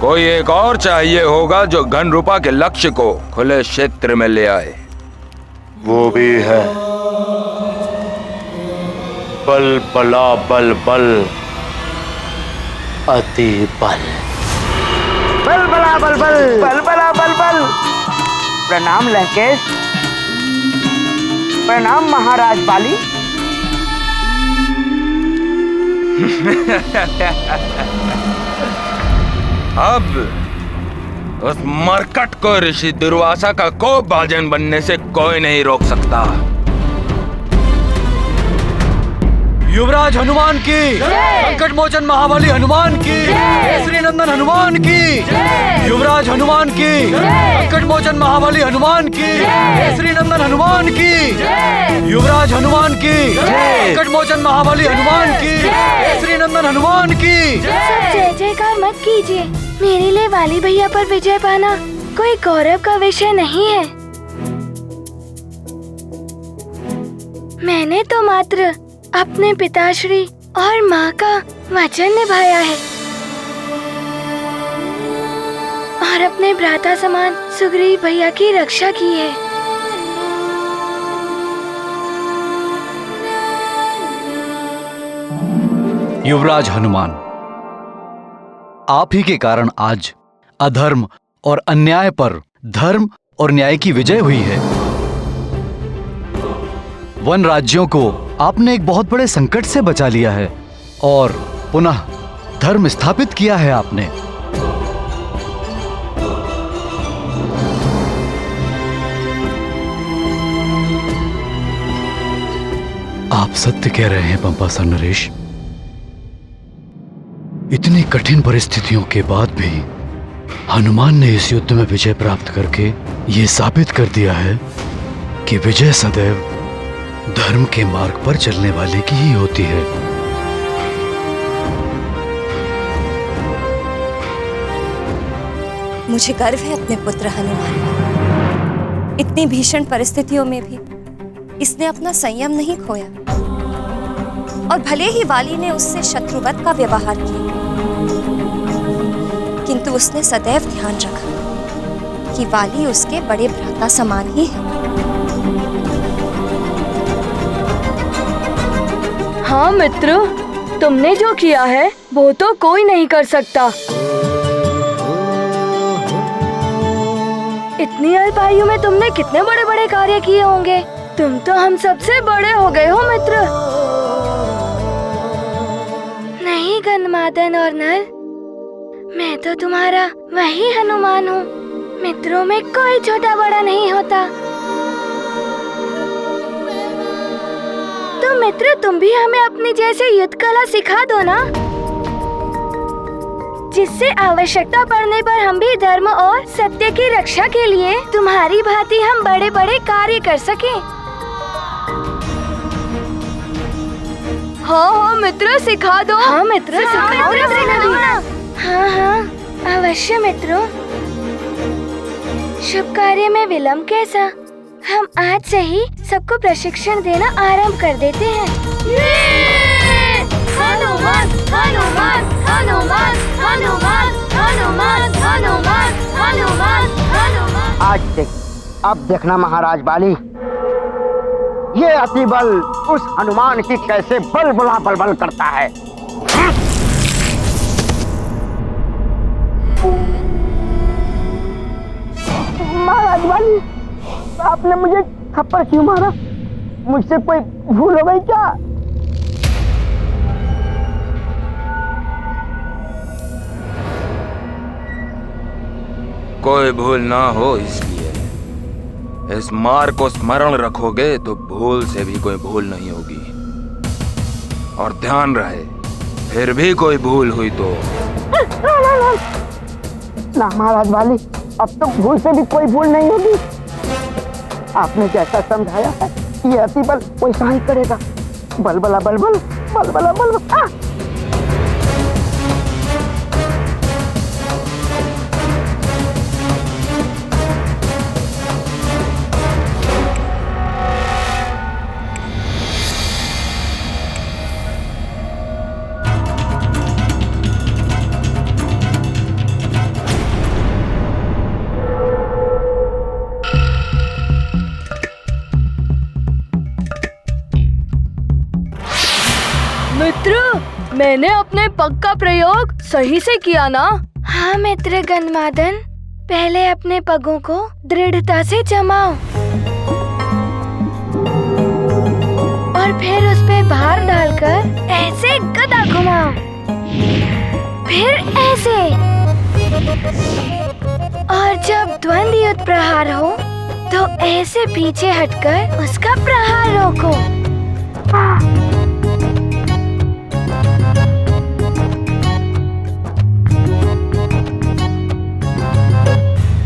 कोई एक और चाहिए होगा जो घन रूपा के लक्ष्य को खुले क्षेत्र में ले आए। वो भी है बल बला बल बल अति बल। बल बला बल बल बल बला बल बल। प्रणाम लंकेश। प्रणाम महाराज बाली। अब उस मरकट को ऋषि दुर्वासा का कोप भाजन बनने से कोई नहीं रोक सकता। युवराज हनुमान की, संकट मोचन महाबली हनुमान की, केसरी नंदन हनुमान की। युवराज हनुमान की, संकट मोचन महाबली हनुमान की, केसरी नंदन हनुमान की। युवराज हनुमान की, संकट मोचन महाबली हनुमान की, केसरी नंदन हनुमान की। सब जय जयकार मत कीजिए। मेरे लिए वाली भैया पर विजय पाना कोई गौरव का विषय नहीं है। मैंने तो मात्र अपने पिताश्री और माँ का वचन निभाया है और अपने भ्राता समान सुग्रीव भैया की रक्षा की है। युवराज हनुमान, आप ही के कारण आज अधर्म और अन्याय पर धर्म और न्याय की विजय हुई है। वन राज्यों को आपने एक बहुत बड़े संकट से बचा लिया है और पुनः धर्म स्थापित किया है आपने। आप सत्य कह रहे हैं पंपासन नरेश। इतनी कठिन परिस्थितियों के बाद भी हनुमान ने इस युद्ध में विजय प्राप्त करके ये साबित कर दिया है कि विजय सदैव धर्म के मार्ग पर चलने वाले की ही होती है। मुझे गर्व है अपने पुत्र हनुमान पर। इतनी भीषण परिस्थितियों में भी इसने अपना संयम नहीं खोया और भले ही वाली ने उससे शत्रुवत का व्यवहार किया, किंतु उसने सदैव ध्यान रखा कि वाली उसके बड़े भ्राता समान ही है। हाँ मित्र, तुमने जो किया है वो तो कोई नहीं कर सकता। इतनी अल्प आयु में तुमने कितने बड़े बड़े कार्य किए होंगे। तुम तो हम सबसे बड़े हो गए हो मित्र। नहीं गन्धमादन और नल, मैं तो तुम्हारा वही हनुमान हूँ। मित्रों में कोई छोटा बड़ा नहीं होता। तो मित्र, तुम भी हमें अपनी जैसे युद्ध कला सिखा दो ना। जिससे आवश्यकता पड़ने पर हम भी धर्म और सत्य की रक्षा के लिए तुम्हारी भांति हम बड़े बड़े कार्य कर सकें। हाँ हाँ मित्र, सिखा दो। हाँ मित्र, सिखा दो। हाँ हाँ अवश्य मित्रों। शुभ कार्य में विलम्ब कैसा, हम आज से ही सबको प्रशिक्षण देना आरंभ कर देते हैं। हनुमान हनुमान हनुमान हनुमान हनुमान हनुमान हनुमान हनुमान। आज देख, अब देखना महाराज बाली, ये अति बल उस हनुमान की कैसे बलबला बलबल करता है। महाराज बाली, आपने मुझे थप्पड़ क्यों मारा? मुझसे कोई भूल हो गई क्या? कोई भूल ना हो इसलिए इस मार को स्मरण रखोगे तो भूल से भी कोई भूल नहीं होगी। और ध्यान रहे, फिर भी कोई भूल हुई तो ना महाराज वाली, अब तो भूल से भी कोई भूल नहीं होगी। आपने जैसा समझाया है ये अति बल वैसा ही करेगा। बलबला बलबल बलबला बलबल। मित्र, मैंने अपने पग का प्रयोग सही से किया ना? हाँ मित्र गंधमादन, पहले अपने पगों को दृढ़ता से जमाओ और फिर उस पे भार डालकर ऐसे गदा घुमाओ, फिर ऐसे, और जब द्वंद्व युद्ध प्रहार हो तो ऐसे पीछे हटकर उसका प्रहार रोको।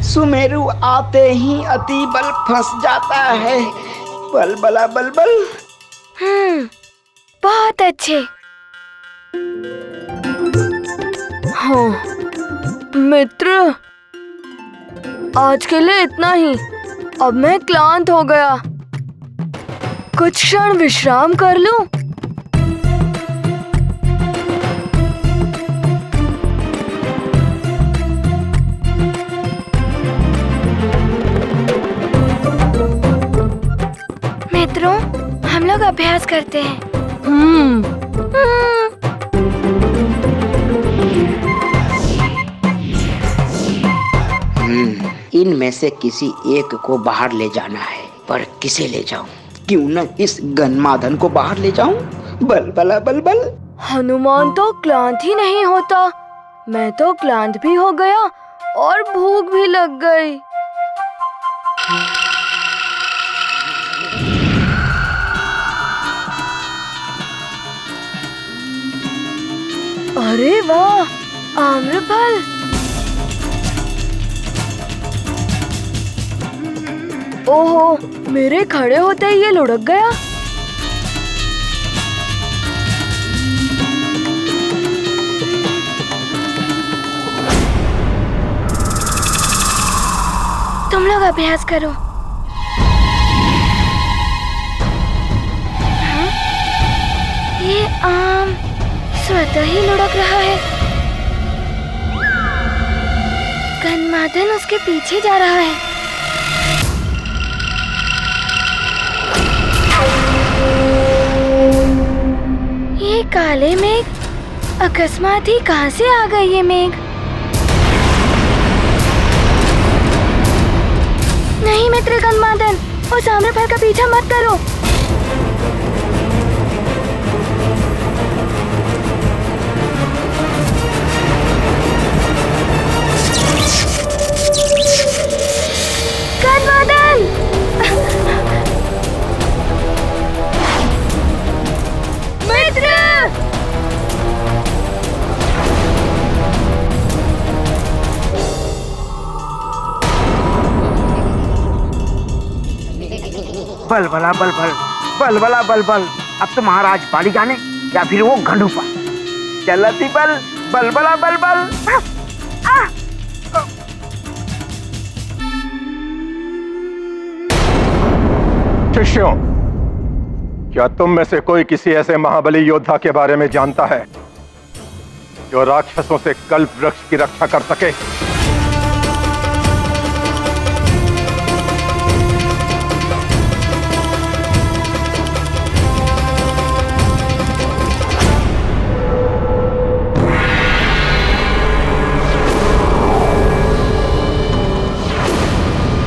सुमेरु आते ही अति बल फंस जाता है। बलबला बलबल। बहुत अच्छे। हाँ मित्र, आज के लिए इतना ही। अब मैं क्लांत हो गया, कुछ क्षण विश्राम कर लूं। मित्रों, हम लोग अभ्यास करते हैं। इनमें से किसी एक को बाहर ले जाना है, पर किसे ले जाऊं? क्यों न इस गन्माधन को बाहर ले जाऊं? बलबला बलबल। हनुमान तो क्लांत ही नहीं होता, मैं तो क्लांत भी हो गया और भूख भी लग गई। अरे वाह, आम्रफल। ओहो, मेरे खड़े होते ही ये लुढ़क गया। तुम लोग अभ्यास करो। हाँ? ये आम स्वतः ही लुढ़क रहा है। गन्धमादन उसके पीछे जा रहा है। ये काले मेघ अकस्मात ही कहां से आ गए? ये मेघ नहीं मित्र गन्धमादन, उस आम्रफल का पीछा मत करो। गन्धमादन! मित्र! बलबला बलबल, बलबला बलबल। अब तो महाराज बाली जाने या फिर वो घंडूपा। चलती बल, बलबला बलबल। शिष्यों, क्या तुम में से कोई किसी ऐसे महाबली योद्धा के बारे में जानता है जो राक्षसों से कल्प वृक्ष की रक्षा कर सके?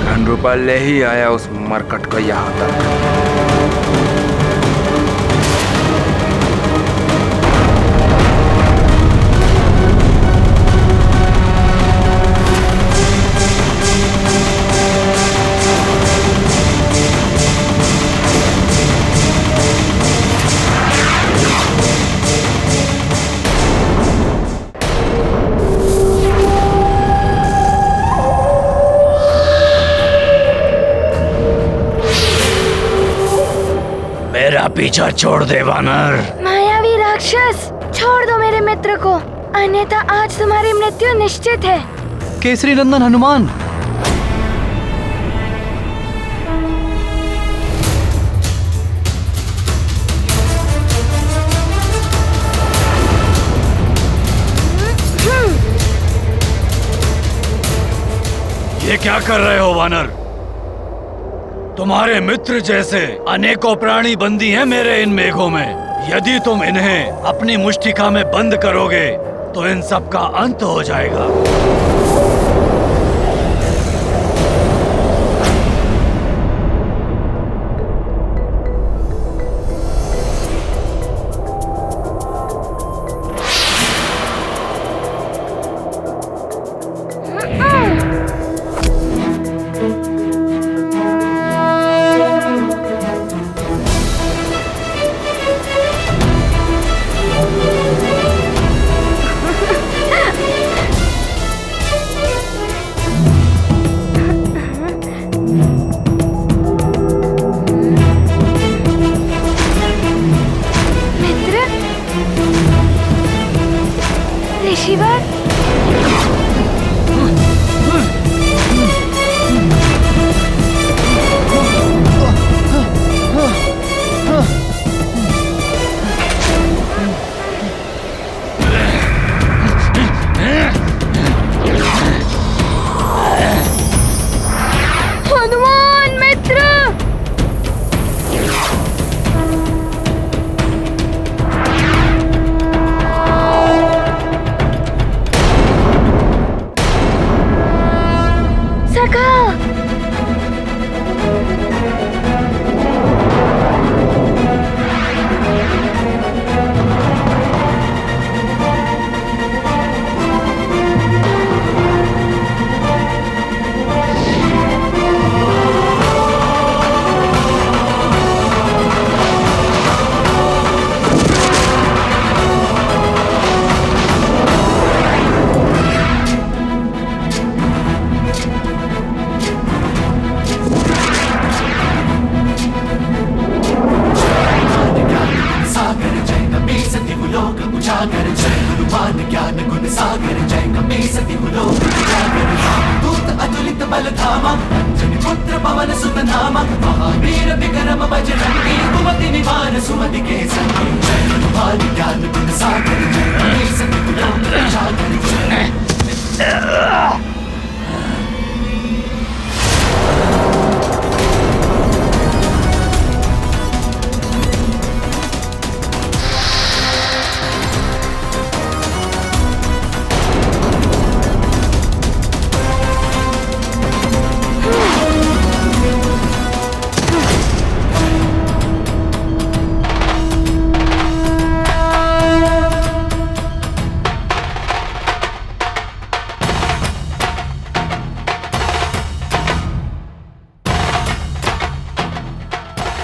घनरूपा ले ही आया उस मरकट को यहाँ तक। मेरा पीछा छोड़ दे वानर। मायावी राक्षस, छोड़ दो मेरे मित्र को, अन्यथा आज तुम्हारी मृत्यु निश्चित है। केसरी नंदन हनुमान, ये क्या कर रहे हो वानर? तुम्हारे मित्र जैसे अनेकों प्राणी बंदी हैं मेरे इन मेघों में। यदि तुम इन्हें अपनी मुष्टिका में बंद करोगे तो इन सब का अंत हो जाएगा।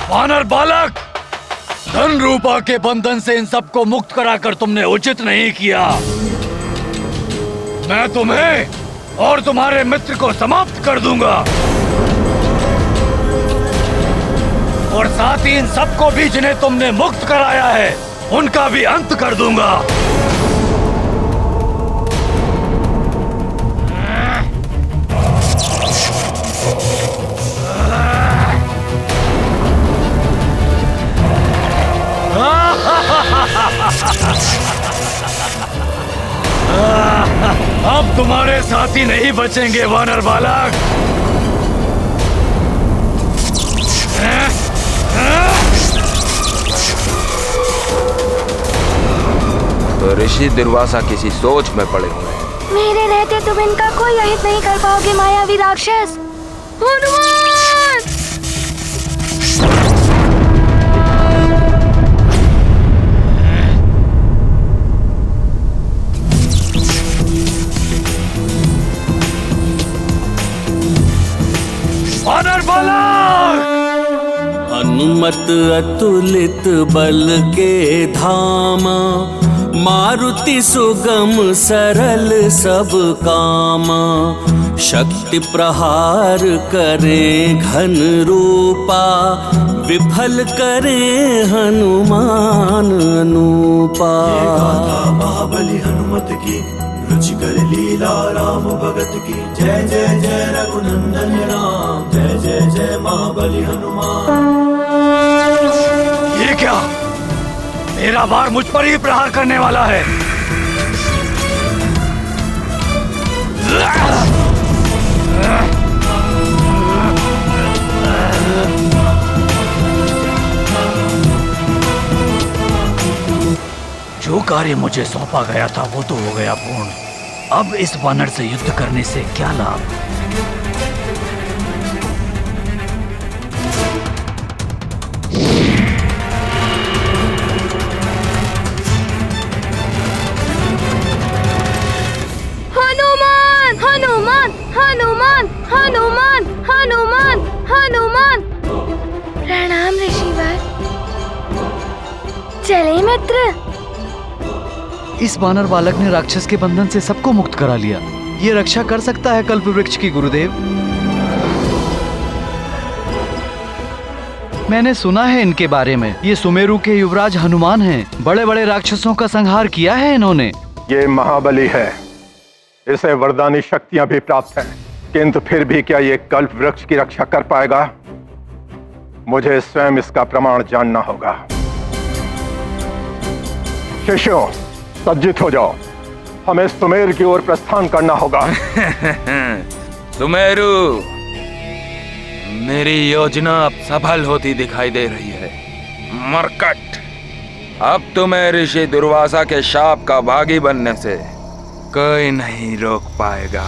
वानर बालक, धन रूपा के बंधन से इन सबको मुक्त कराकर तुमने उचित नहीं किया। मैं तुम्हें और तुम्हारे मित्र को समाप्त कर दूंगा। और साथ ही इन सबको भी जिन्हें तुमने मुक्त कराया है उनका भी अंत कर दूंगा। अब तुम्हारे साथी नहीं बचेंगे वानर बालक। तो ऋषि दुर्वासा किसी सोच में पड़े हुए हैं। मेरे रहते तुम इनका कोई अहित नहीं कर पाओगे मायावी राक्षस। हनुमान! वानर बालक! हनुमत अतुलित बल के धामा, मारुति सुगम सरल सब कामा। शक्ति प्रहार करे घन रूपा, विफल करे हनुमान अनूपा। महाबली हनुमत की, रुचिकर लीला राम भगत की। जय जय जय रघुनंदन राम, जय जय जय महाबली हनुमान। ये क्या? मेरा बार मुझ पर ही प्रहार करने वाला है। जो कार्य मुझे सौंपा गया था वो तो हो गया पूर्ण। अब इस वानर से युद्ध करने से क्या लाभ? हनुमान! हनुमान! हनुमान! हनुमान! हनुमान! हनुमान! प्रणाम ऋषिवर। चले मित्र। इस वानर बालक ने राक्षस के बंधन से सबको मुक्त करा लिया। ये रक्षा कर सकता है कल्प वृक्ष की गुरुदेव। मैंने सुना है इनके बारे में। ये सुमेरु के युवराज हनुमान हैं। बड़े बड़े राक्षसों का संहार किया है इन्होंने। ये महाबली है, इसे वरदानी शक्तियां भी प्राप्त हैं, किंतु फिर भी क्या ये कल्प वृक्ष की रक्षा कर पाएगा? मुझे स्वयं इसका प्रमाण जानना होगा। शिष्यों, सज्जित हो जाओ, हमें सुमेर की ओर प्रस्थान करना होगा। सुमेरु, मेरी योजना अब सफल होती दिखाई दे रही है। मरकट, अब तुम्हें ऋषि दुर्वासा के शाप का भागी बनने से कोई नहीं रोक पाएगा।